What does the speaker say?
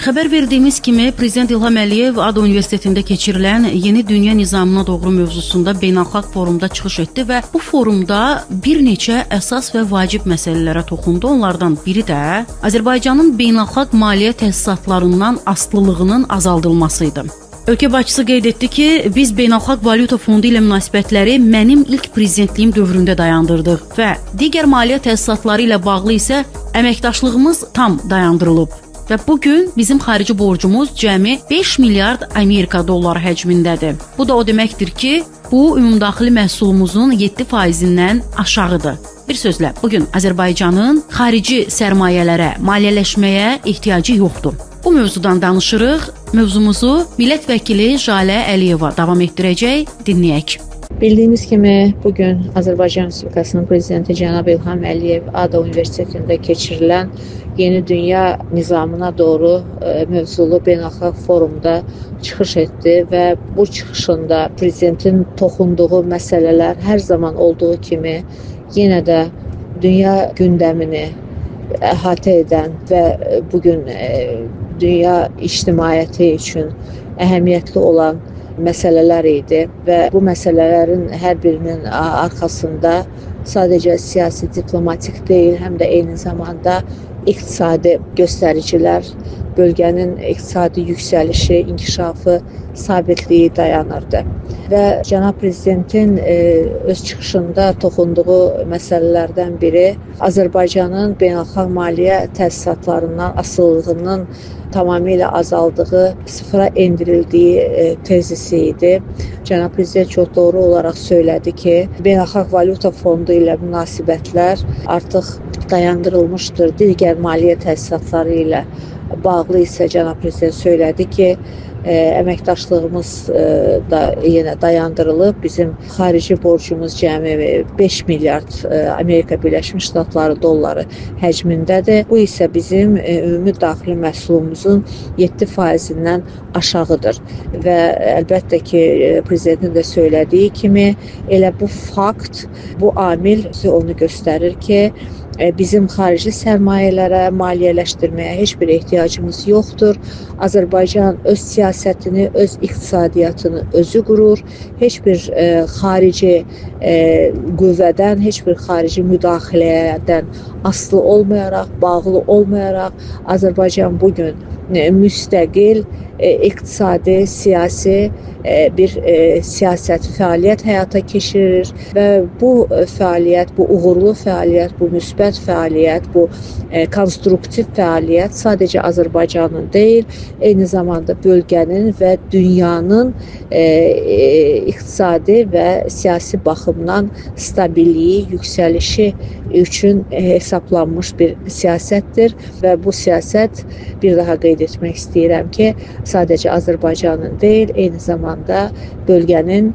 Xəbər verdiyimiz kimi, Prezident İlham Əliyev ADA Universitetində keçirilən Yeni Dünya Nizamına Doğru mövzusunda beynəlxalq forumda çıxış etdi və bu forumda bir neçə əsas və vacib məsələlərə toxundu. Onlardan biri də Azərbaycanın beynəlxalq maliyyə təsisatlarından asılılığının azaldılması idi. Ölkə başçısı qeyd etdi ki, biz Beynəlxalq Valyuta Fondu ilə münasibətləri mənim ilk prezidentliyim dövründə dayandırdıq və digər maliyyə təsisatları ilə bağlı isə əməkdaşlığımız tam dayandırılıb. Və bugün bizim xarici borcumuz cəmi 5 milyard Amerika dolları həcmindədir. Bu da o deməkdir ki, bu ümumdaxili məhsulumuzun 7%-dən aşağıdır. Bir sözlə, bugün Azərbaycanın xarici sərmayələrə, maliyyələşməyə ehtiyacı yoxdur. Bu mövzudan danışırıq. Mövzumuzu millət vəkili Jalə Əliyeva davam etdirəcək. Dinləyək. Bildiyimiz kimi, bugün Azərbaycan Respublikasının Prezidenti cənab İlham Əliyev ADA Universitetində keçirilən Yeni Dünya Nizamına Doğru mövzulu beynəlxalq forumda çıxış etdi və bu çıxışında Prezidentin toxunduğu məsələlər hər zaman olduğu kimi yenə də dünya gündəmini əhatə edən və bugün dünya ictimaiyyəti üçün əhəmiyyətli olan məsələlər idi və bu məsələlərin hər birinin arxasında sadəcə siyasi, diplomatik deyil, həm də eyni zamanda iqtisadi göstəricilər, bölgənin iqtisadi yüksəlişi, inkişafı, sabitliyi dayanırdı. Və cənab Prezidentin öz çıxışında toxunduğu məsələlərdən biri Azərbaycanın beynəlxalq maliyyə təsisatlarından asılılığının tamamilə azaldığı, sıfıra endirildiyi tezisi idi. Cənab Prezident çox doğru olaraq söylədi ki, Beynəlxalq Valyuta Fondu ilə münasibətlər artıq dayandırılmışdır. Digər maliyyə təsisatları ilə bağlı isə cənab Prezident söylədi ki, əməkdaşlığımız da yenə dayandırılıb. Bizim xarici borcumuz cəmi 5 milyard Amerika Birləşmiş Ştatları dolları həcmindədir. Bu isə bizim ümumi daxili məhsulumuzun 7%-dən aşağıdır. Və əlbəttə ki, Prezidentin də söylədiyi kimi, elə bu fakt, bu amil onu göstərir ki, bizim xarici sərmayələrə, maliyyələşdirməyə heç bir ehtiyacımız yoxdur. Azərbaycan öz siyasətini, öz iqtisadiyyatını özü qurur. Heç bir xarici qüvvədən, heç bir xarici müdaxilədən asılı olmayaraq, bağlı olmayaraq Azərbaycan bugün müstəqil, iqtisadi, siyasi bir siyasət, fəaliyyət həyata keçirir və bu fəaliyyət, bu uğurlu fəaliyyət, bu müsbət fəaliyyət, bu konstruktiv fəaliyyət sadəcə Azərbaycanın deyil, eyni zamanda bölgənin və dünyanın iqtisadi və siyasi baxımdan stabilliyi, yüksəlişi üçün hesablanmış bir siyasətdir və bu siyasət, bir daha qeyd etmək istəyirəm ki, sadəcə Azərbaycanın deyil, eyni zamanda bölgənin